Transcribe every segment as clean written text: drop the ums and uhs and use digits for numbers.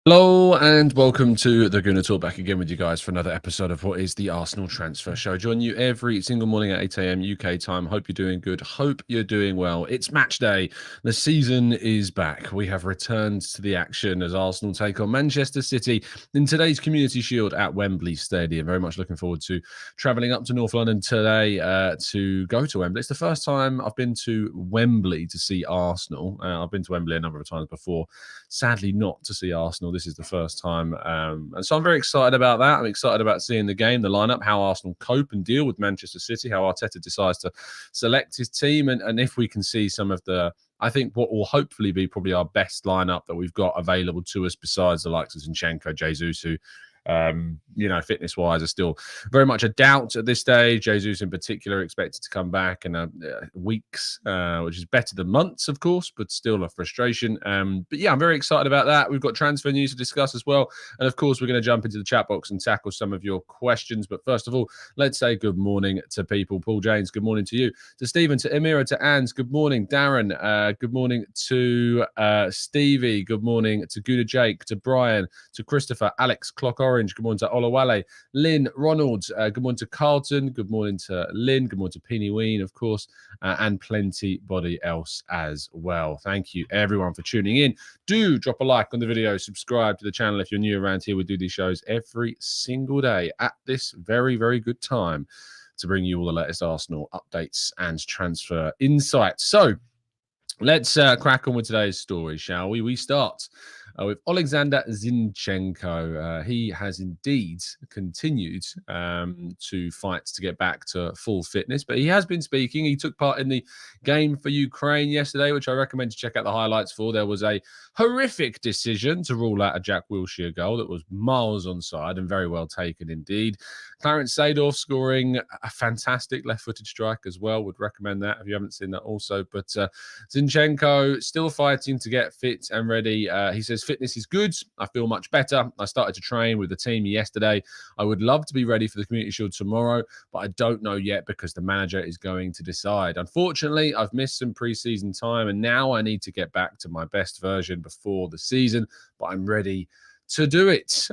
Hello and welcome to the Gooner Talk, back again with you guys for another episode of what is the Arsenal Transfer Show. I join you every single morning at 8 a.m. UK time. Hope you're doing good. Hope you're doing well. It's match day. The season is back. We have returned to the action as Arsenal take on Manchester City in today's Community Shield at Wembley Stadium. Very much looking forward to travelling up to North London today to go to Wembley. It's the first time I've been to Wembley to see Arsenal. I've been to Wembley a number of times before. Sadly, not to see Arsenal. This is the first time. And so I'm very excited about that. I'm excited about seeing the game, the lineup, how Arsenal cope and deal with Manchester City, how Arteta decides to select his team, and if we can see some of I think what will hopefully be probably our best lineup that we've got available to us besides the likes of Zinchenko, Jesus, who fitness-wise are still very much a doubt at this stage. Jesus in particular expected to come back in weeks, which is better than months, of course, but still a frustration. But yeah, I'm very excited about that. We've got transfer news to discuss as well. And of course, we're going to jump into the chat box and tackle some of your questions. But first of all, let's say good morning to people. Paul James, good morning to you. To Stephen, to Amira, to Anne, good morning. Darren, good morning to Stevie. Good morning to Gooner Jake, to Brian, to Christopher, Alex, Clock Orange. Good morning to Olawale, Lynn, Ronald. Good morning to Carlton. Good morning to Lynn. Good morning to Peeny Ween, of course, and plenty body else as well. Thank you, everyone, for tuning in. Do drop a like on the video. Subscribe to the channel if you're new around here. We do these shows every single day at this very, very good time to bring you all the latest Arsenal updates and transfer insights. So let's crack on with today's story, shall we? We start with Oleksandr Zinchenko. He has indeed continued to fight to get back to full fitness, but he has been speaking. He took part in the game for Ukraine yesterday, which I recommend to check out the highlights for. There was a horrific decision to rule out a Jack Wilshere goal that was miles onside and very well taken indeed. Clarence Seedorf scoring a fantastic left-footed strike as well. Would recommend that if you haven't seen that also. But Zinchenko still fighting to get fit and ready. He says, fitness is good. I feel much better. I started to train with the team yesterday. I would love to be ready for the Community Shield tomorrow, but I don't know yet because the manager is going to decide. Unfortunately, I've missed some pre-season time and now I need to get back to my best version before the season, but I'm ready to do it,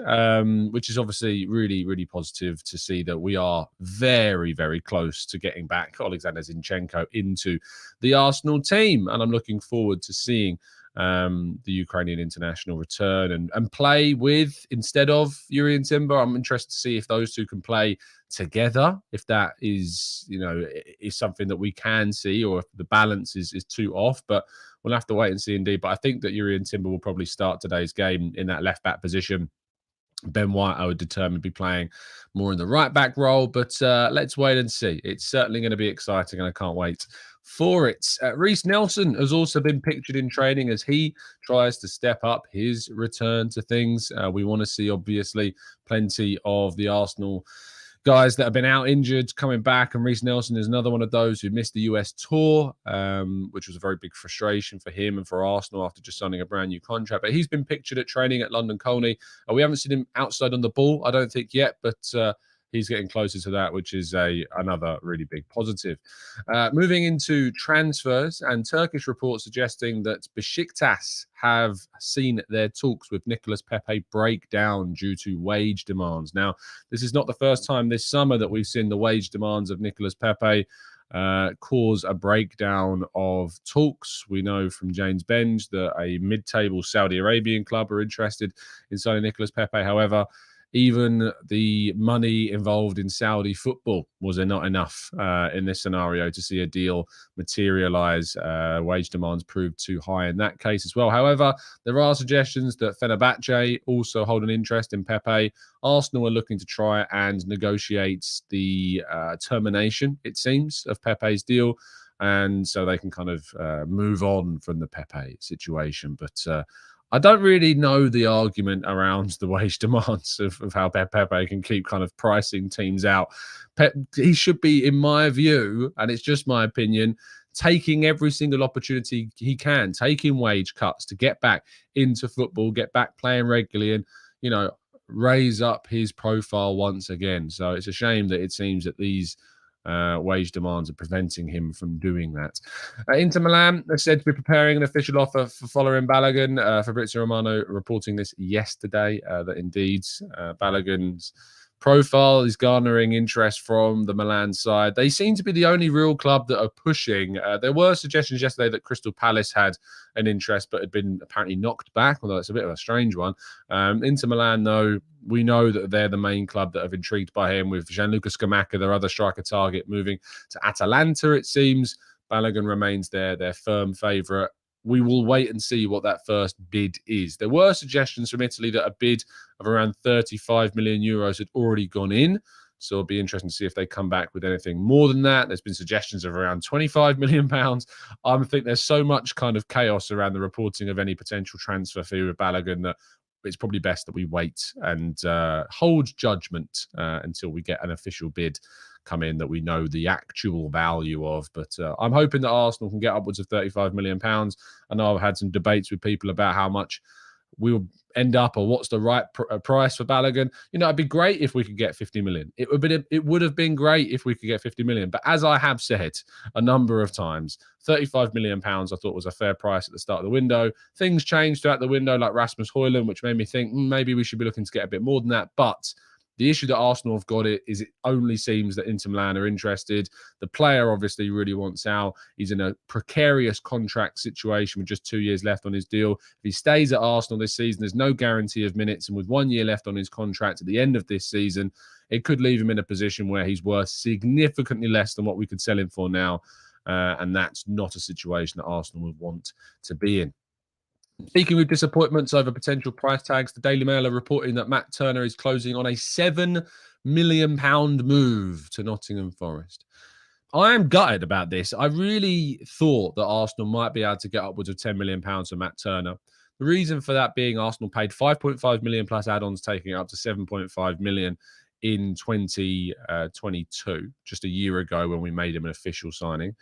which is obviously really, really positive to see that we are very, very close to getting back Oleksandr Zinchenko into the Arsenal team. And I'm looking forward to seeing the Ukrainian international return and play with instead of Jurriën Timber. I'm interested to see if those two can play together, if that is something that we can see, or if the balance is too off. But we'll have to wait and see indeed. But I think that Jurriën Timber will probably start today's game in that left back position. Ben White, I would determine, be playing more in the right back role, but let's wait and see. It's certainly going to be exciting, and I can't wait for it. Reiss Nelson has also been pictured in training as he tries to step up his return to things. We want to see, obviously, plenty of the Arsenal guys that have been out injured coming back, and Reiss Nelson is another one of those who missed the US tour, which was a very big frustration for him and for Arsenal after just signing a brand new contract. But he's been pictured at training at London Colney. We haven't seen him outside on the ball, I don't think, yet, but he's getting closer to that, which is another really big positive. Moving into transfers, and Turkish reports suggesting that Besiktas have seen their talks with Nicolas Pepe break down due to wage demands. Now, this is not the first time this summer that we've seen the wage demands of Nicolas Pepe cause a breakdown of talks. We know from James Benge that a mid-table Saudi Arabian club are interested in signing Nicolas Pepe. However, even the money involved in Saudi football was not enough in this scenario to see a deal materialize. Wage demands proved too high in that case as well. However, there are suggestions that Fenerbahce also hold an interest in Pepe. Arsenal are looking to try and negotiate the termination, it seems, of Pepe's deal, and so they can kind of move on from the Pepe situation. But I don't really know the argument around the wage demands of how Pepe can keep kind of pricing teams out. He should be, in my view, and it's just my opinion, taking every single opportunity he can, taking wage cuts to get back into football, get back playing regularly, and raise up his profile once again. So it's a shame that it seems that these wage demands are preventing him from doing that. Inter Milan are said to be preparing an official offer for following Balogun. Fabrizio Romano reporting this yesterday, that indeed Balogun's profile is garnering interest from the Milan side. They seem to be the only real club that are pushing. There were suggestions yesterday that Crystal Palace had an interest, but had been apparently knocked back, although it's a bit of a strange one. Inter Milan, though, we know that they're the main club that have intrigued by him, with Gianluca Scamacca, their other striker target, moving to Atalanta, it seems. Balogun remains their firm favourite. We will wait and see what that first bid is. There were suggestions from Italy that a bid of around 35 million euros had already gone in. So it'll be interesting to see if they come back with anything more than that. There's been suggestions of around 25 million pounds. I think there's so much kind of chaos around the reporting of any potential transfer fee with Balogun that it's probably best that we wait and hold judgment until we get an official bid come in that we know the actual value of. But I'm hoping that Arsenal can get upwards of 35 million pounds. I know I've had some debates with people about how much we will end up or what's the right price for Balogun. You know, it'd be great if we could get 50 million. It would have been great if we could get 50 million. But as I have said a number of times, 35 million pounds I thought was a fair price at the start of the window. Things changed throughout the window, like Rasmus Højlund, which made me think maybe we should be looking to get a bit more than that. But the issue that Arsenal have got it only seems that Inter Milan are interested. The player obviously really wants out. He's in a precarious contract situation with just 2 years left on his deal. If he stays at Arsenal this season, there's no guarantee of minutes. And with 1 year left on his contract at the end of this season, it could leave him in a position where he's worth significantly less than what we could sell him for now. And that's not a situation that Arsenal would want to be in. Speaking of disappointments over potential price tags, the Daily Mail are reporting that Matt Turner is closing on a £7 million move to Nottingham Forest. I am gutted about this. I really thought that Arsenal might be able to get upwards of £10 million for Matt Turner. The reason for that being Arsenal paid £5.5 million plus add-ons, taking it up to £7.5 million in 2022, just a year ago when we made him an official signing.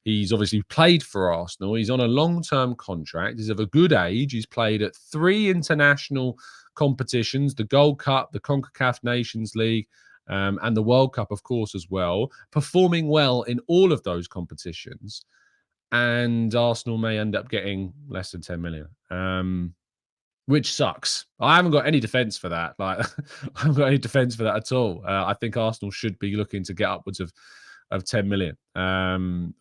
He's obviously played for Arsenal. He's on a long-term contract. He's of a good age. He's played at 3 international competitions, the Gold Cup, the CONCACAF Nations League, and the World Cup, of course, as well, performing well in all of those competitions. And Arsenal may end up getting less than 10 million, which sucks. I haven't got any defence for that. Like, I haven't got any defence for that at all. I think Arsenal should be looking to get upwards of 10 million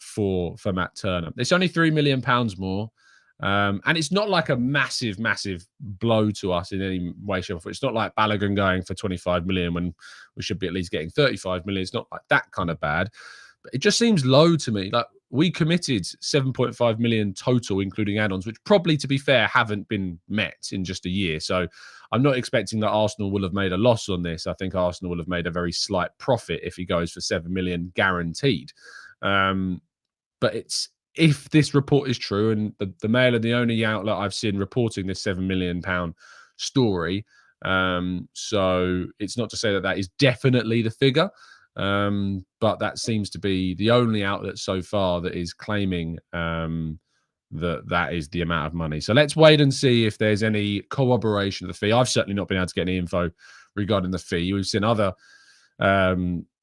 for Matt Turner. It's only £3 million more. And it's not like a massive blow to us in any way, shape, or form. It's not like Balogun going for 25 million when we should be at least getting 35 million. It's not like that kind of bad. But it just seems low to me. Like, we committed 7.5 million total, including add-ons, which probably, to be fair, haven't been met in just a year. So I'm not expecting that Arsenal will have made a loss on this. I think Arsenal will have made a very slight profit if he goes for 7 million guaranteed. But if this report is true, and the Mail are the only outlet I've seen reporting this £7 million story, so it's not to say that is definitely the figure. But that seems to be the only outlet so far that is claiming that is the amount of money. So let's wait and see if there's any corroboration of the fee. I've certainly not been able to get any info regarding the fee. We've seen other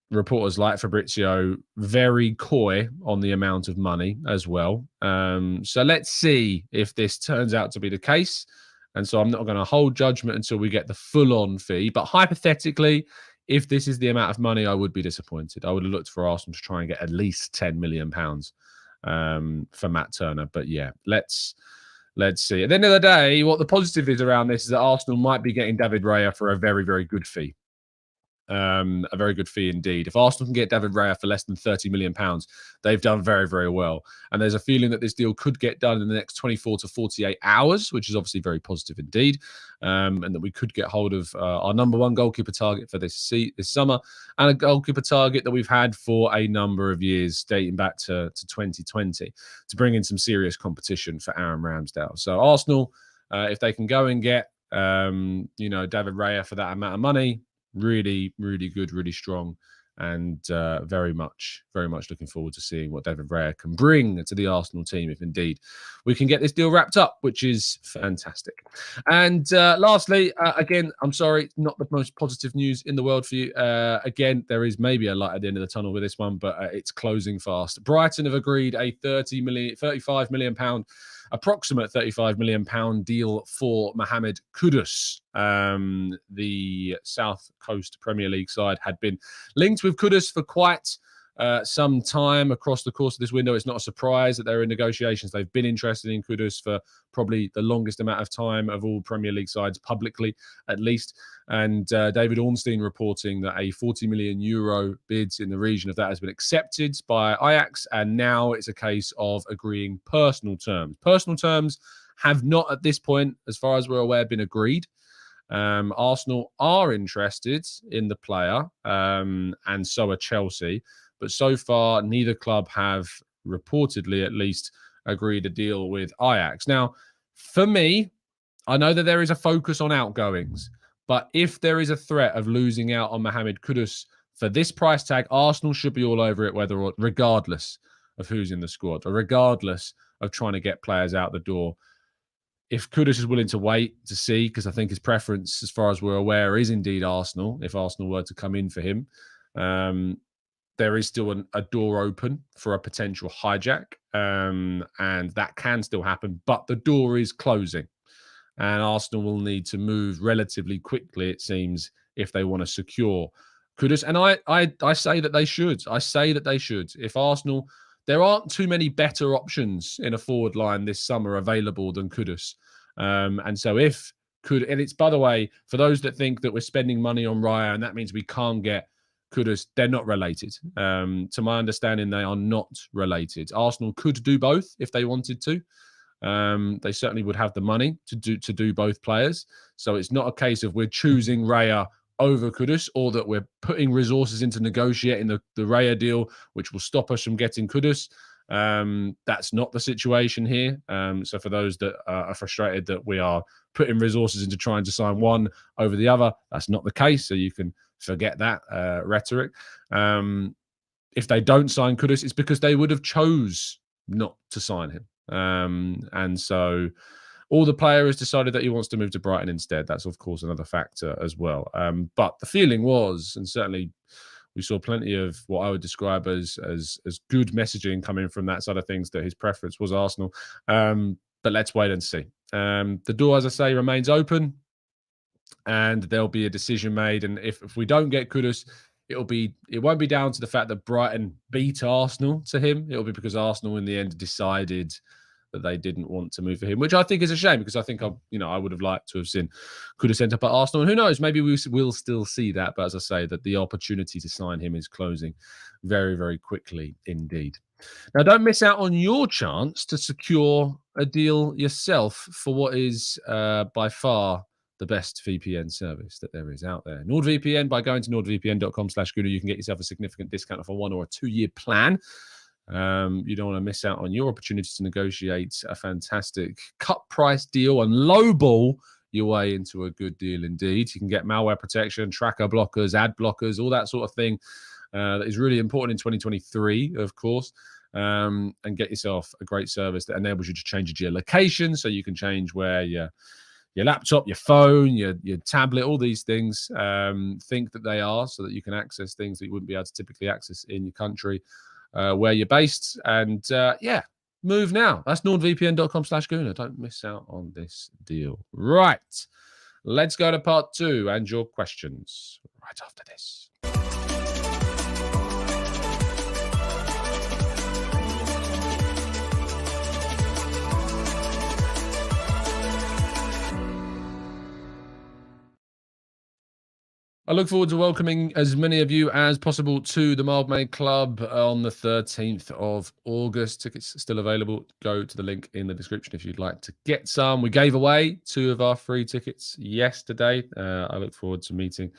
reporters like Fabrizio very coy on the amount of money as well. So let's see if this turns out to be the case. And so I'm not going to hold judgment until we get the full-on fee. But hypothetically, if this is the amount of money, I would be disappointed. I would have looked for Arsenal to try and get at least £10 million for Matt Turner. But yeah, let's see. At the end of the day, what the positive is around this is that Arsenal might be getting David Raya for a very, very good fee. A very good fee indeed. If Arsenal can get David Raya for less than £30 million, they've done very, very well. And there's a feeling that this deal could get done in the next 24 to 48 hours, which is obviously very positive indeed. And that we could get hold of our number one goalkeeper target for this summer, and a goalkeeper target that we've had for a number of years, dating back to 2020, to bring in some serious competition for Aaron Ramsdale. So Arsenal, if they can go and get David Raya for that amount of money, really, really good, really strong. and very much looking forward to seeing what David Raya can bring to the Arsenal team if indeed we can get this deal wrapped up, which is fantastic. And lastly, again, I'm sorry, not the most positive news in the world for you. Again, there is maybe a light at the end of the tunnel with this one, but it's closing fast. Brighton have agreed a £35 million approximate £35 million deal for Mohammed Kudus. The South Coast Premier League side had been linked with Kudus for quite some time across the course of this window. It's not a surprise that they're in negotiations. They've been interested in Kudus for probably the longest amount of time of all Premier League sides, publicly at least. And David Ornstein reporting that a €40 million bid in the region of that has been accepted by Ajax, and now it's a case of agreeing personal terms. Personal terms have not at this point, as far as we're aware, been agreed. Arsenal are interested in the player, and so are Chelsea. But so far, neither club have reportedly, at least, agreed a deal with Ajax. Now, for me, I know that there is a focus on outgoings, but if there is a threat of losing out on Mohammed Kudus for this price tag, Arsenal should be all over it, regardless of who's in the squad, or regardless of trying to get players out the door. If Kudus is willing to wait to see, because I think his preference, as far as we're aware, is indeed Arsenal, if Arsenal were to come in for him, there is still a door open for a potential hijack, and that can still happen, but the door is closing. And Arsenal will need to move relatively quickly, it seems, if they want to secure Kudus. And I say that they should. I say that they should. If Arsenal, there aren't too many better options in a forward line this summer available than Kudus. And so if Kudus, and it's, by the way, for those that think that we're spending money on Raya and that means we can't get Kudus, they're not related. To my understanding, they are not related. Arsenal could do both if they wanted to. They certainly would have the money to do both players. So it's not a case of we're choosing Raya over Kudus, or that we're putting resources into negotiating the Raya deal, which will stop us from getting Kudus. That's not the situation here. So for those that are frustrated that we are putting resources into trying to sign one over the other, that's not the case. So you can forget that rhetoric. If they don't sign Kudus, it's because they would have chose not to sign him. And so all the player has decided that he wants to move to Brighton instead. That's, of course, another factor as well. But the feeling was, and certainly we saw plenty of what I would describe as good messaging coming from that side of things, that his preference was Arsenal. But let's wait and see. The door, as I say, remains open, and there'll be a decision made. And if we don't get Kudus, it won't be down to the fact that Brighton beat Arsenal to him. It'll be because Arsenal in the end decided that they didn't want to move for him, which I think is a shame, because I think I would have liked to have seen Kudus end up at Arsenal. And who knows, maybe we'll still see that. But as I say, that the opportunity to sign him is closing very, very quickly indeed. Now, don't miss out on your chance to secure a deal yourself for what is by far the best VPN service that there is out there. NordVPN, by going to nordvpn.com/Gooner, you can get yourself a significant discount off a 1 or a 2-year plan. You don't want to miss out on your opportunity to negotiate a fantastic cut price deal and lowball your way into a good deal indeed. You can get malware protection, tracker blockers, ad blockers, all that sort of thing that is really important in 2023, of course. And get yourself a great service that enables you to change your geolocation, so you can change where your laptop, your phone, your tablet, all these things think that they are, so that you can access things that you wouldn't be able to typically access in your country where you're based. And move now. That's nordvpn.com/Gooner. Don't miss out on this deal. Right. Let's go to part 2 and your questions right after this. I look forward to welcoming as many of you as possible to the Mildmade Club on the 13th of August. Tickets still available. Go to the link in the description if you'd like to get some. We gave away 2 of our free tickets yesterday. I look forward to meeting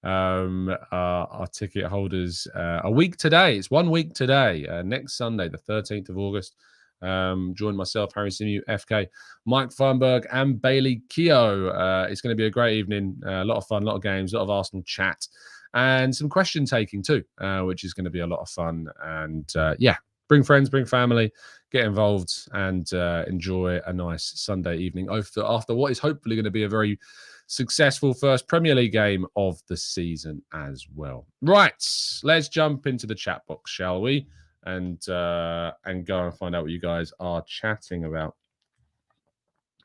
our ticket holders a week today. It's 1 week today, next Sunday, the 13th of August. Join myself, Harry Simu, FK, Mike Fernberg, and Bailey Keogh. It's going to be a great evening. A lot of fun, a lot of games, a lot of Arsenal chat. and some question taking too, which is going to be a lot of fun. And yeah, bring friends, bring family, get involved, and enjoy a nice Sunday evening after what is hopefully going to be a very successful first Premier League game of the season as well. Right, let's jump into the chat box, shall we? And go and find out what you guys are chatting about.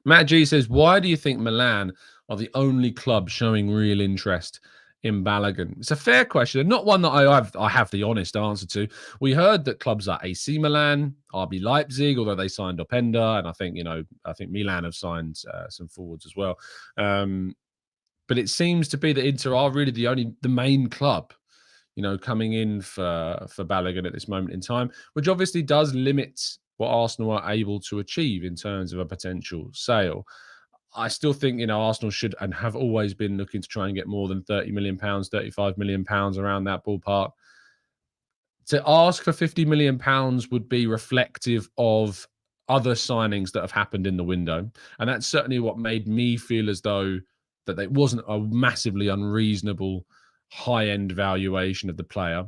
Matt G says, why do you think Milan are the only club showing real interest in Balogun? It's a fair question, and not one that I have the honest answer to. We heard that clubs like AC Milan, RB Leipzig, although they signed Openda, and I think Milan have signed some forwards as well. But it seems to be that Inter are really the main club, coming in for Balogun at this moment in time, which obviously does limit what Arsenal are able to achieve in terms of a potential sale. I still think, Arsenal should and have always been looking to try and get more than £30 million, £35 million around that ballpark. To ask for £50 million would be reflective of other signings that have happened in the window. And that's certainly what made me feel as though that it wasn't a massively unreasonable high-end valuation of the player.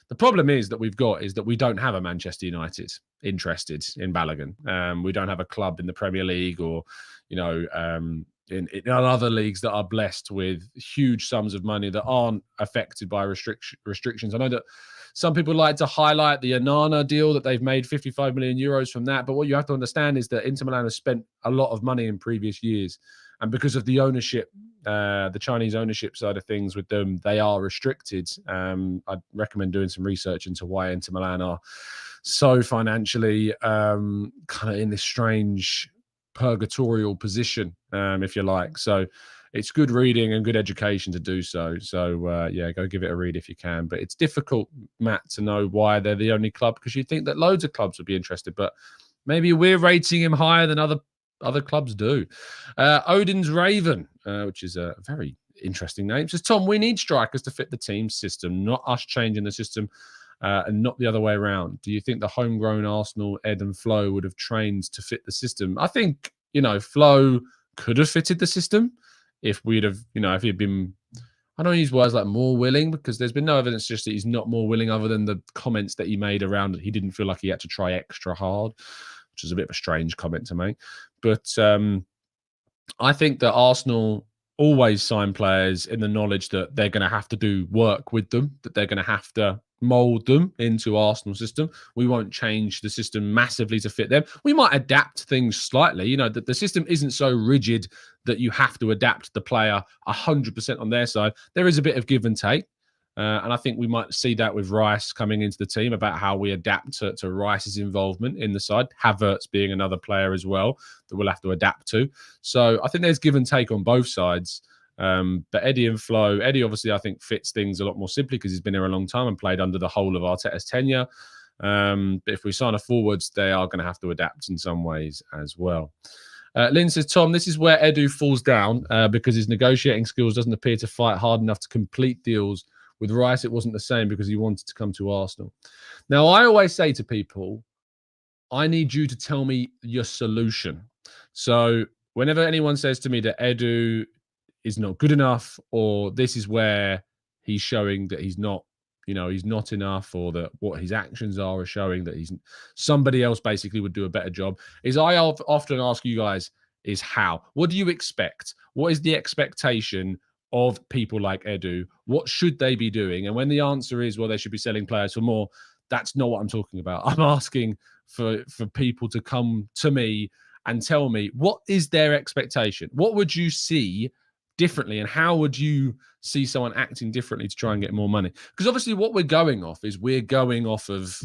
The problem is that we don't have a Manchester United interested in Balogun. We don't have a club in the Premier League or, in other leagues that are blessed with huge sums of money that aren't affected by restrictions. I know that some people like to highlight the Onana deal, that they've made 55 million euros from that. But what you have to understand is that Inter Milan has spent a lot of money in previous years. And because of the ownership, the Chinese ownership side of things with them, they are restricted. I'd recommend doing some research into why Inter Milan are so financially kind of in this strange purgatorial position, if you like. So it's good reading and good education to do so. So, yeah, go give it a read if you can. But it's difficult, Matt, to know why they're the only club, because you'd think that loads of clubs would be interested. But maybe we're rating him higher than other clubs do. Odin's Raven, which is a very interesting name, says, Tom, we need strikers to fit the team system, not us changing the system and not the other way around. Do you think the homegrown Arsenal, Ed and Flo, would have trained to fit the system? I think, Flo could have fitted the system if we'd have, if he'd been, I don't use words like more willing, because there's been no evidence just that he's not more willing other than the comments that he made around he didn't feel like he had to try extra hard, which is a bit of a strange comment to make. But I think that Arsenal always sign players in the knowledge that they're going to have to do work with them, that they're going to have to mold them into Arsenal system. We won't change the system massively to fit them. We might adapt things slightly. That the system isn't so rigid that you have to adapt the player 100% on their side. There is a bit of give and take. And I think we might see that with Reiss coming into the team, about how we adapt to Reiss's involvement in the side. Havertz being another player as well that we'll have to adapt to. So I think there's give and take on both sides. But Eddie and Flo, Eddie obviously I think fits things a lot more simply because he's been here a long time and played under the whole of Arteta's tenure. But if we sign a forwards, they are going to have to adapt in some ways as well. Lynn says, Tom, this is where Edu falls down because his negotiating skills doesn't appear to fight hard enough to complete deals. With Reiss, it wasn't the same because he wanted to come to Arsenal. Now, I always say to people, I need you to tell me your solution. So whenever anyone says to me that Edu is not good enough, or this is where he's showing that he's not, he's not enough, or that what his actions are showing that he's somebody else basically would do a better job, is I often ask you guys is how. What do you expect? What is the expectation of people like Edu? What should they be doing? And when the answer is, well, they should be selling players for more, that's not what I'm talking about. I'm asking for people to come to me and tell me, what is their expectation? What would you see differently, and how would you see someone acting differently to try and get more money? Because obviously what we're going off of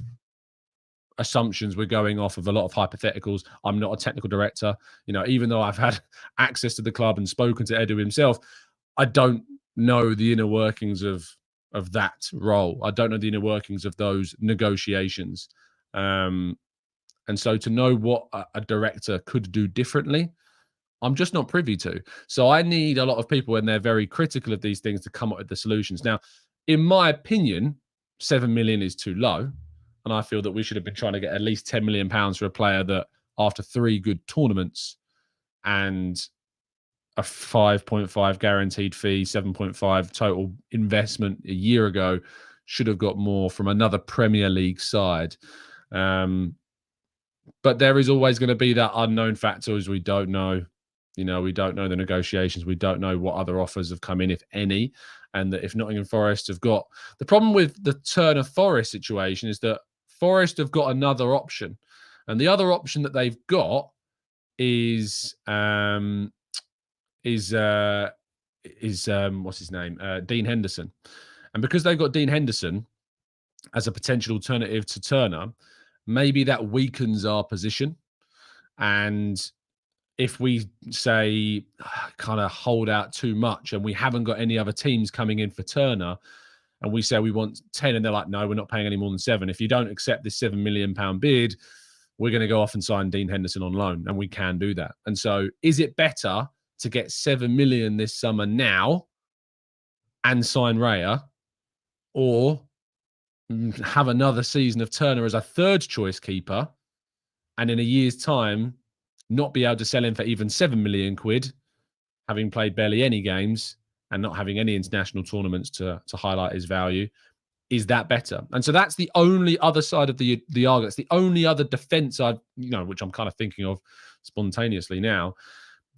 assumptions. We're going off of a lot of hypotheticals. I'm not a technical director. Even though I've had access to the club and spoken to Edu himself, I don't know the inner workings of that role. I don't know the inner workings of those negotiations. And so to know what a director could do differently, I'm just not privy to. So I need a lot of people, when they're very critical of these things, to come up with the solutions. Now, in my opinion, 7 million is too low. And I feel that we should have been trying to get at least 10 million pounds for a player that, after 3 good tournaments and a 5.5 guaranteed fee, 7.5 total investment a year ago. Should have got more from another Premier League side. But there is always going to be that unknown factor, as we don't know. We don't know the negotiations. We don't know what other offers have come in, if any. And that if Nottingham Forest have got... The problem with the Turner Forest situation is that Forest have got another option. And the other option that they've got is what's his name? Dean Henderson. And because they've got Dean Henderson as a potential alternative to Turner, maybe that weakens our position. And if we say kind of hold out too much and we haven't got any other teams coming in for Turner, and we say we want 10 and they're like, no, we're not paying any more than 7. If you don't accept this £7 million bid, we're going to go off and sign Dean Henderson on loan, and we can do that. And so is it better to get 7 million this summer now and sign Raya, or have another season of Turner as a third choice keeper, and in a year's time not be able to sell him for even 7 million quid, having played barely any games and not having any international tournaments to highlight his value? Is that better? And so that's the only other side of the argument. It's the only other defense which I'm kind of thinking of spontaneously now.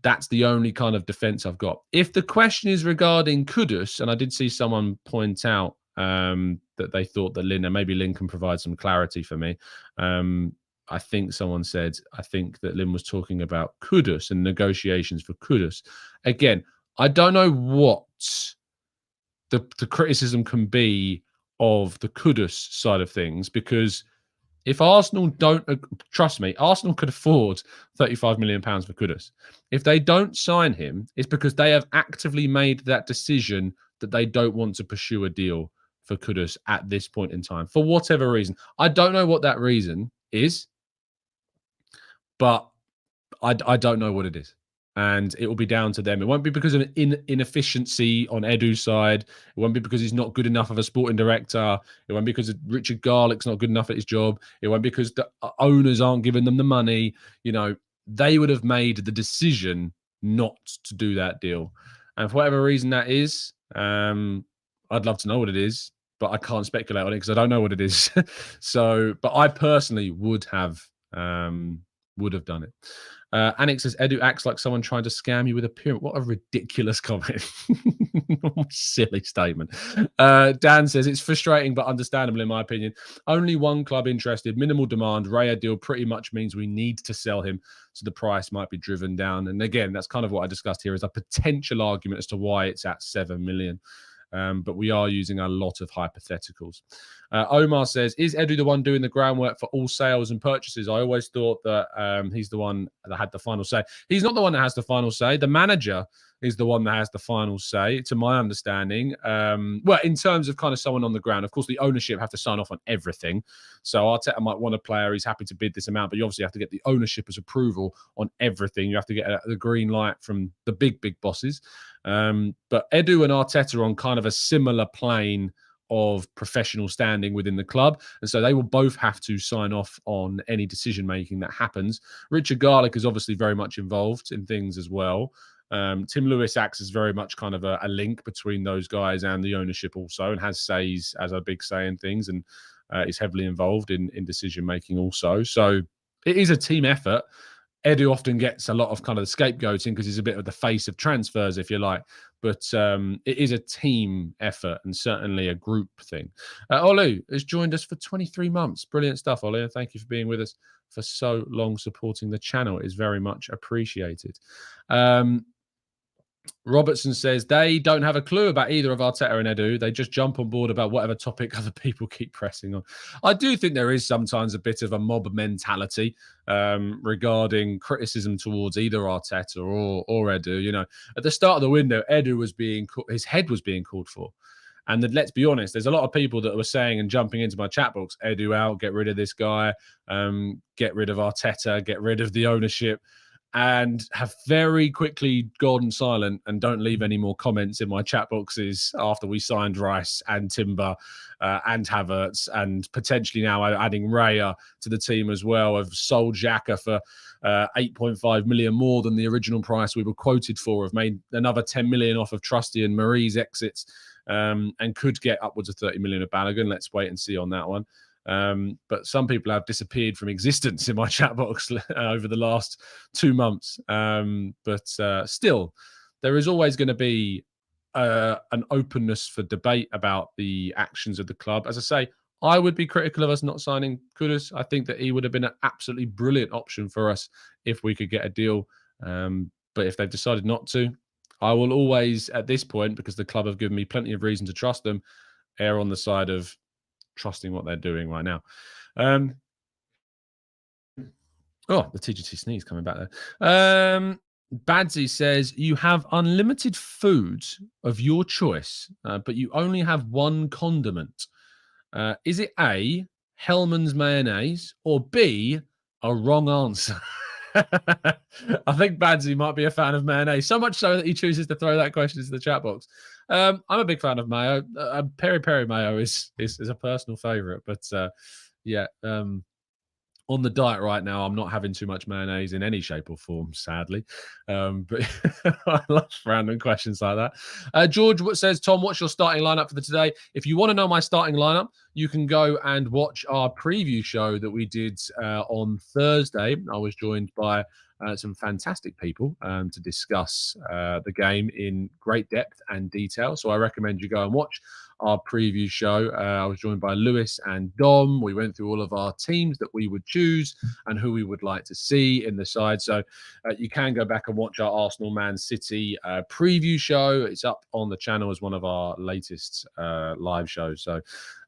That's the only kind of defense I've got. If the question is regarding Kudus, and I did see someone point out that they thought that Lynn can provide some clarity for me. I think someone said, I think that Lynn was talking about Kudus and negotiations for Kudus. Again, I don't know what the criticism can be of the Kudus side of things, because if Arsenal don't, trust me, Arsenal could afford £35 million for Kudus. If they don't sign him, it's because they have actively made that decision that they don't want to pursue a deal for Kudus at this point in time, for whatever reason. I don't know what that reason is, but I don't know what it is. And it will be down to them. It won't be because of an inefficiency on Edu's side. It won't be because he's not good enough of a sporting director. It won't be because Richard Garlick's not good enough at his job. It won't be because the owners aren't giving them the money. They would have made the decision not to do that deal. And for whatever reason that is, I'd love to know what it is, but I can't speculate on it because I don't know what it is. But I personally would have done it. Annick says, Edu acts like someone trying to scam you with a pyramid. What a ridiculous comment. Silly statement. Dan says, it's frustrating but understandable in my opinion. Only one club interested, minimal demand. Raya deal pretty much means we need to sell him, so the price might be driven down. And again, that's kind of what I discussed here, is a potential argument as to why it's at 7 million. But we are using a lot of hypotheticals. Omar says, is Edu the one doing the groundwork for all sales and purchases? I always thought that he's the one that had the final say. He's not the one that has the final say. The manager is the one that has the final say, to my understanding. Well, in terms of kind of someone on the ground, of course, the ownership have to sign off on everything. So Arteta might want a player, he's happy to bid this amount, but you obviously have to get the ownership's approval on everything. You have to get the green light from the big bosses. But Edu and Arteta are on kind of a similar plane of professional standing within the club. And so they will both have to sign off on any decision-making that happens. Richard Garlick is obviously very much involved in things as well. Tim Lewis acts as very much kind of a link between those guys and the ownership also, and has a big say in things, and is heavily involved in decision-making also. So it is a team effort. Edu often gets a lot of kind of the scapegoating because he's a bit of the face of transfers, if you like. But it is a team effort and certainly a group thing. Olu has joined us for 23 months. Brilliant stuff, Olu. Thank you for being with us for so long, supporting the channel. It is very much appreciated. Robertson says they don't have a clue about either of Arteta and Edu. They just jump on board about whatever topic other people keep pressing on. I do think there is sometimes a bit of a mob mentality regarding criticism towards either Arteta or Edu. At the start of the window, Edu was his head was being called for. And let's be honest, there's a lot of people that were saying and jumping into my chat box, Edu out, get rid of this guy, get rid of Arteta, get rid of the ownership. and have very quickly gone silent and don't leave any more comments in my chat boxes after we signed Reiss and Timber and Havertz, and potentially now adding Raya to the team as well. I've sold Xhaka for 8.5 million more than the original price we were quoted for. I've made another 10 million off of Trusty and Marie's exits, and could get upwards of 30 million of Balogun. Let's wait and see on that one. But some people have disappeared from existence in my chat box over the last 2 months. But still, there is always going to be an openness for debate about the actions of the club. As I say, I would be critical of us not signing Kudus. I think that he would have been an absolutely brilliant option for us if we could get a deal. But if they've decided not to, I will always, at this point, because the club have given me plenty of reason to trust them, err on the side of trusting what they're doing right now. Oh, the TGT sneeze coming back there. Badsy says, you have unlimited food of your choice, but you only have one condiment. Is it A, Hellman's mayonnaise, or B, a wrong answer? I think Badsy might be a fan of mayonnaise, so much so that he chooses to throw that question into the chat box. I'm a big fan of mayo. Peri peri mayo is a personal favorite, but yeah, on the diet right now, I'm not having too much mayonnaise in any shape or form, sadly. But I love random questions like that. George says, Tom, what's your starting lineup for the today? If you want to know my starting lineup, you can go and watch our preview show that we did on Thursday. I was joined by some fantastic people to discuss the game in great depth and detail. So I recommend you go and watch our preview show. I was joined by Lewis and Dom. We went through all of our teams that we would choose and who we would like to see in the side. So you can go back and watch our Arsenal Man City preview show. It's up on the channel as one of our latest live shows. So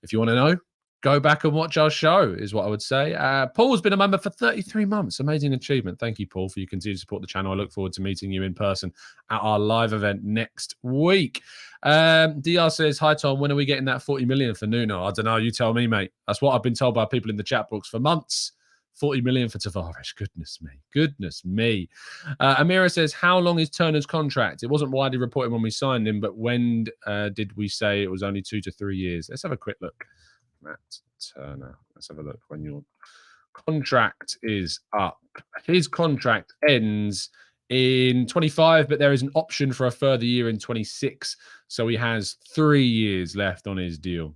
if you want to know, go back and watch our show is what I would say. Paul's been a member for 33 months. Amazing achievement. Thank you, Paul, for your continued support of the channel. I look forward to meeting you in person at our live event next week. DR says, hi, Tom. When are we getting that 40 million for Nuno? I don't know. You tell me, mate. That's what I've been told by people in the chat box for months. 40 million for Tavares. Goodness me. Goodness me. Amira says, how long is Turner's contract? It wasn't widely reported when we signed him, but when did we say it was only 2 to 3 years? Let's have a quick look. Matt Turner. Let's have a look when your contract is up. His contract ends in 25, but there is an option for a further year in 26. So he has 3 years left on his deal.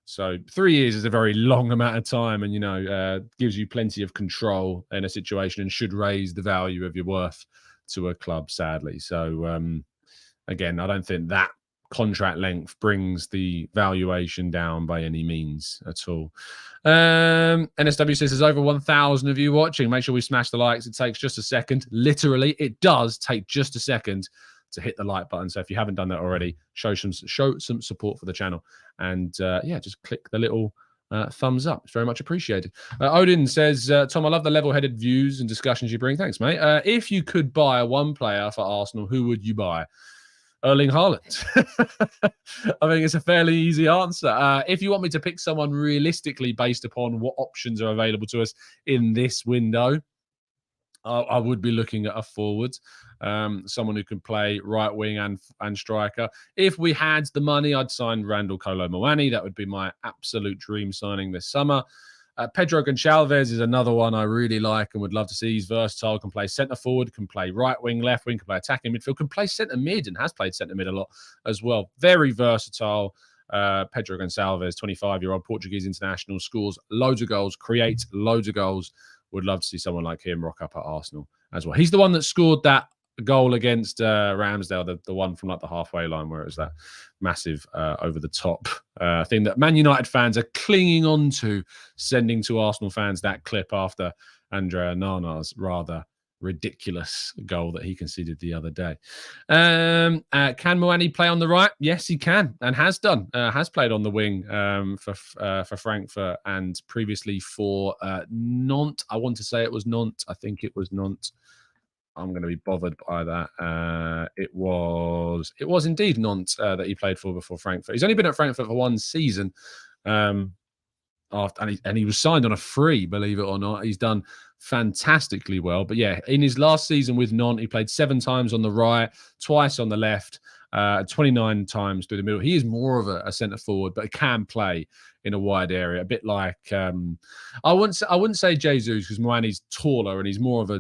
So 3 years is a very long amount of time, and, you know, gives you plenty of control in a situation and should raise the value of your worth to a club, sadly. So, again, I don't think that contract length brings the valuation down by any means at all. NSW says there's over 1,000 of you watching. Make sure we smash the likes. It takes just a second. Literally, it does take just a second to hit the like button. So if you haven't done that already, show some support for the channel. And yeah, just click the little thumbs up. It's very much appreciated. Odin says, Tom, I love the level-headed views and discussions you bring. Thanks, mate. If you could buy one player for Arsenal, who would you buy? Erling Haaland. I think it's a fairly easy answer. If you want me to pick someone realistically based upon what options are available to us in this window, I would be looking at a forward, someone who can play right wing and striker. If we had the money, I'd sign Randall Kolo Muani. That would be my absolute dream signing this summer. Pedro Gonçalves is another one I really like and would love to see. He's versatile, can play centre forward, can play right wing, left wing, can play attacking midfield, can play centre mid and has played centre mid a lot as well. Very versatile. Pedro Gonçalves, 25-year-old Portuguese international, scores loads of goals, creates loads of goals. Would love to see someone like him rock up at Arsenal as well. He's the one that scored that goal against Ramsdale, the one from like the halfway line where it was that massive over the top thing that Man United fans are clinging on to, sending to Arsenal fans that clip after Andrea Nana's rather ridiculous goal that he conceded the other day. Can Muani play on the right? Yes, he can and has done. Has played on the wing for Frankfurt and previously for Nantes. I want to say it was Nantes. I think it was Nantes. I'm going to be bothered by that. It was indeed Nantes that he played for before Frankfurt. He's only been at Frankfurt for one season. And he was signed on a free, believe it or not. He's done fantastically well. But yeah, in his last season with Nantes, he played 7 times on the right, twice on the left, 29 times through the middle. He is more of a centre forward, but can play in a wide area, a bit like I wouldn't say Jesus, because Moani's taller and he's more of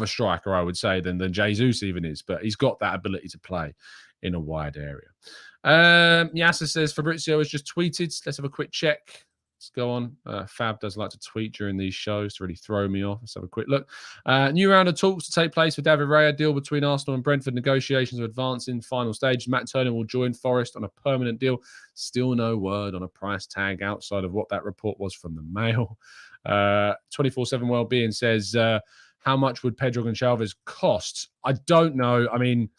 a striker, I would say, than Jesus even is, but he's got that ability to play in a wide area. Yasser says Fabrizio has just tweeted. Let's have a quick check. Let's go on. Fab does like to tweet during these shows to really throw me off. Let's have a quick look. New round of talks to take place for David Raya. Deal between Arsenal and Brentford. Negotiations are advancing. Final stage. Matt Turner will join Forest on a permanent deal. Still no word on a price tag outside of what that report was from the Mail. 24/7 Wellbeing says, how much would Pedro Gonçalves cost? I don't know. I mean,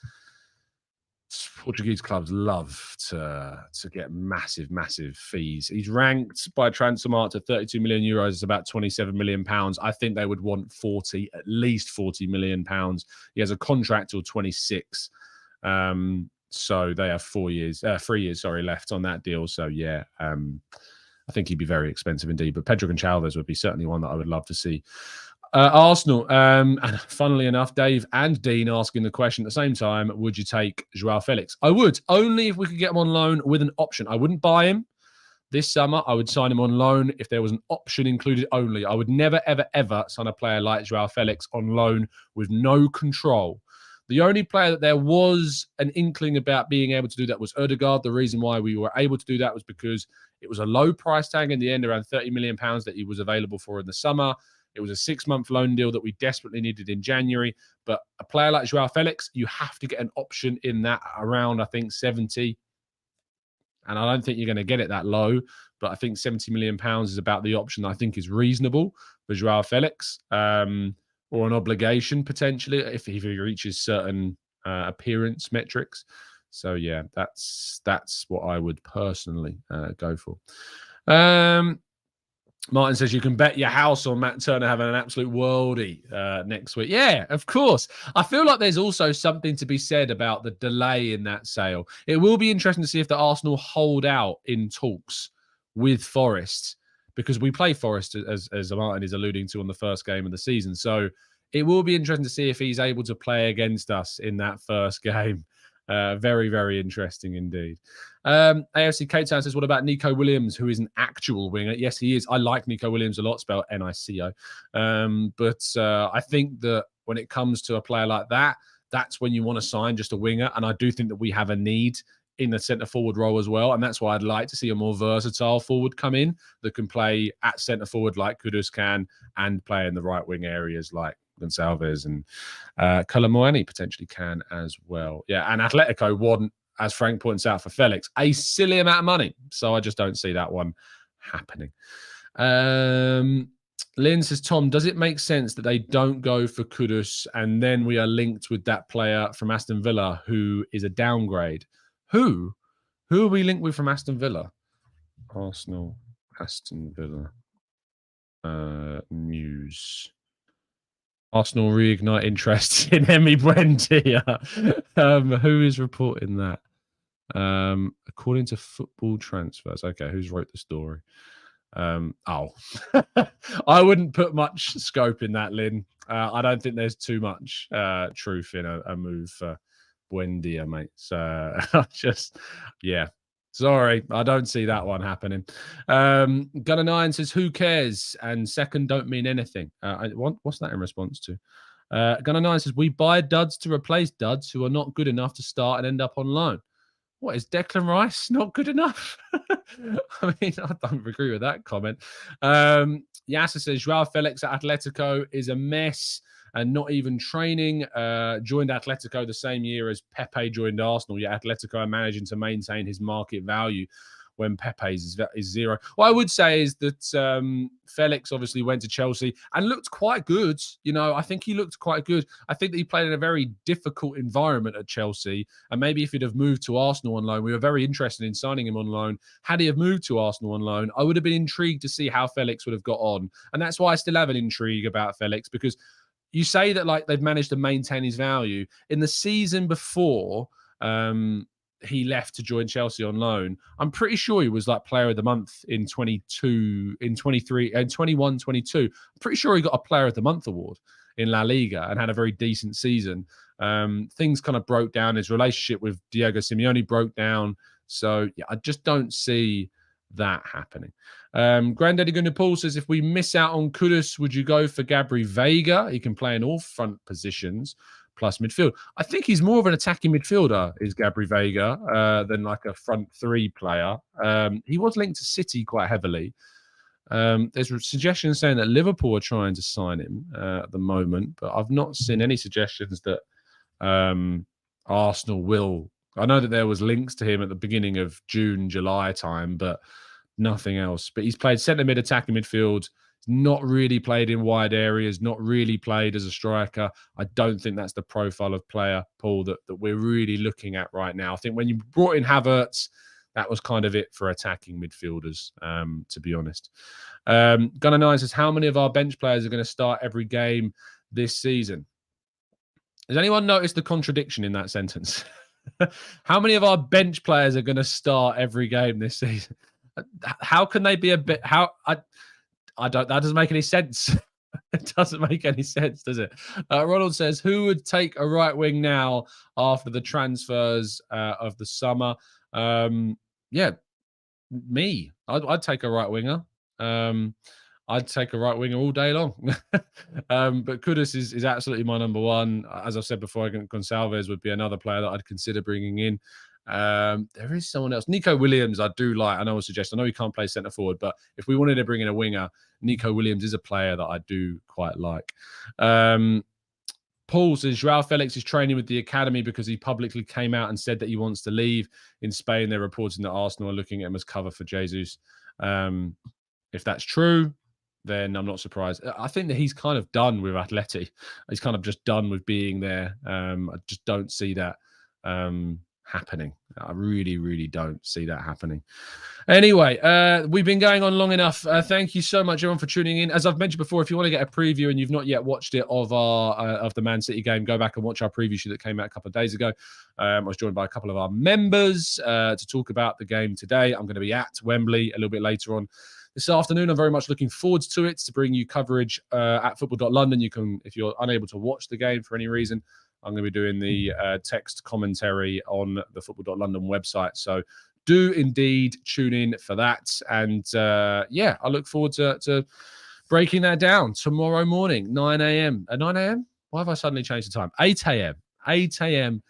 Portuguese clubs love to get massive fees. He's ranked by Transfermarkt to 32 million euros. It's about 27 million pounds. I think they would want at least 40 million pounds. He has a contract till 26. So they have 3 years, left on that deal. So yeah, I think he'd be very expensive indeed. But Pedro Gonçalves would be certainly one that I would love to see. Arsenal, and funnily enough, Dave and Dean asking the question at the same time, would you take Joao Felix? I would, only if we could get him on loan with an option. I wouldn't buy him this summer. I would sign him on loan if there was an option included only. I would never, ever sign a player like Joao Felix on loan with no control. The only player that there was an inkling about being able to do that was Ødegaard. The reason why we were able to do that was because it was a low price tag in the end, around 30 million pounds that he was available for in the summer. It was a 6-month loan deal that we desperately needed in January. But a player like Joao Felix, you have to get an option in that around, I think, 70. And I don't think you're going to get it that low. But I think 70 million pounds is about the option that I think is reasonable for Joao Felix, or an obligation potentially if he reaches certain appearance metrics. So yeah, that's what I would personally go for. Martin says you can bet your house on Matt Turner having an absolute worldie next week. Yeah, of course. I feel like there's also something to be said about the delay in that sale. It will be interesting to see if the Arsenal hold out in talks with Forest, because we play Forest, as Martin is alluding to, on the first game of the season. So it will be interesting to see if he's able to play against us in that first game. Very, very interesting indeed. AFC Cape Town says, what about Nico Williams, who is an actual winger? Yes, he is. I like Nico Williams a lot, spelled Nico. But I think that when it comes to a player like that, that's when you want to sign just a winger. And I do think that we have a need in the centre forward role as well. And that's why I'd like to see a more versatile forward come in that can play at centre forward like Kudus can, and play in the right wing areas like Gonçalves and Kolomoani potentially can as well. Yeah, and Atletico want, as Frank points out, for Felix, a silly amount of money. So I just don't see that one happening. Lynn says, Tom, does it make sense that they don't go for Kudus and then we are linked with that player from Aston Villa who is a downgrade? Who are we linked with from Aston Villa? Arsenal, Aston Villa. News. Arsenal reignite interest in Emi Buendia. Who is reporting that? According to Football Transfers. Okay, who's wrote the story? I wouldn't put much scope in that, Lynn. I don't think there's too much truth in a move for Buendia, mate. So yeah. Sorry, I don't see that one happening. Gunner 9 says, who cares? And second don't mean anything. What's that in response to? Gunner 9 says, we buy duds to replace duds who are not good enough to start and end up on loan. What, is Declan Rice not good enough? I mean, I don't agree with that comment. Yasser says, Joao Felix at Atletico is a mess and not even training. Joined Atletico the same year as Pepe joined Arsenal, yet Atletico are managing to maintain his market value when Pepe's is zero. What I would say is that Felix obviously went to Chelsea and looked quite good. You know, I think he looked quite good. I think that he played in a very difficult environment at Chelsea. And maybe if he'd have moved to Arsenal on loan, we were very interested in signing him on loan. Had he have moved to Arsenal on loan, I would have been intrigued to see how Felix would have got on. And that's why I still have an intrigue about Felix, because you say that like they've managed to maintain his value. In the season before, he left to join Chelsea on loan. I'm pretty sure he was like player of the month in 22, in 23, and 21, 22. I'm pretty sure he got a player of the month award in La Liga and had a very decent season. Things kind of broke down. His relationship with Diego Simeone broke down. So yeah, I just don't see that happening. Granddaddy Gooner Paul says, if we miss out on Kudus, would you go for Gabri Veiga? He can play in all front positions plus midfield. I think he's more of an attacking midfielder, is Gabri Veiga, than like a front three player. He was linked to City quite heavily. There's suggestions saying that Liverpool are trying to sign him at the moment, but I've not seen any suggestions that Arsenal will. I know that there was links to him at the beginning of June, July time, but nothing else. But he's played centre mid, attacking midfield. Not really played in wide areas, not really played as a striker. I don't think that's the profile of player, Paul, that we're really looking at right now. I think when you brought in Havertz, that was kind of it for attacking midfielders, to be honest. Gunnar 9 says, how many of our bench players are going to start every game this season? Has anyone noticed the contradiction in that sentence? How many of our bench players are going to start every game this season? How can they be a bit... I don't. That doesn't make any sense. It doesn't make any sense, does it? Ronald says, who would take a right wing now after the transfers of the summer? Yeah, me. I'd take a right winger. I'd take a right winger all day long. But Kudus is absolutely my number one. As I've said before, Gonçalves would be another player that I'd consider bringing in. There is someone else. Nico Williams, I do like. I know he can't play centre forward, but if we wanted to bring in a winger, Nico Williams is a player that I do quite like. Paul says, Joao Felix is training with the academy because he publicly came out and said that he wants to leave. In Spain, they're reporting that Arsenal are looking at him as cover for Jesus. If that's true, then I'm not surprised. I think that he's kind of done with Atleti. He's kind of just done with being there. I just don't see that happening. I really, really don't see that happening. Anyway, we've been going on long enough. Thank you so much, everyone, for tuning in. As I've mentioned before, if you want to get a preview and you've not yet watched it of the Man City game, go back and watch our preview show that came out a couple of days ago. I was joined by a couple of our members to talk about the game today. I'm going to be at Wembley a little bit later on this afternoon. I'm very much looking forward to it, to bring you coverage at football.london. You can, if you're unable to watch the game for any reason, I'm going to be doing the text commentary on the football.london website. So do indeed tune in for that. And yeah, I look forward to breaking that down tomorrow morning, 9 a.m. 9 a.m.? Why have I suddenly changed the time? 8 a.m. 8 a.m.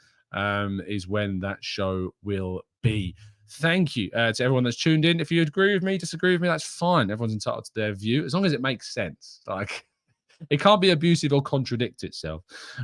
Is when that show will be. Thank you to everyone that's tuned in. If you agree with me, disagree with me, that's fine. Everyone's entitled to their view, as long as it makes sense. Like, it can't be abusive or contradict itself.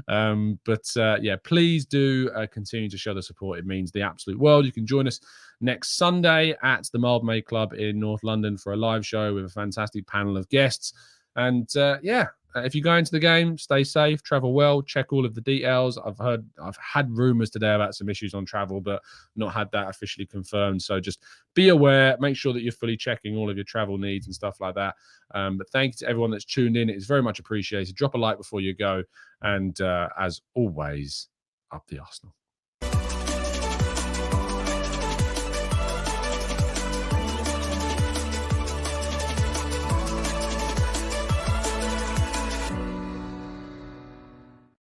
Yeah, please do continue to show the support. It means the absolute world. You can join us next Sunday at the Mildmay Club in North London for a live show with a fantastic panel of guests. And yeah, if you go into the game, stay safe, travel well, check all of the details. I've had rumors today about some issues on travel, but not had that officially confirmed. So just be aware, make sure that you're fully checking all of your travel needs and stuff like that. But thank you to everyone that's tuned in. It is very much appreciated. Drop a like before you go. And as always, up the Arsenal.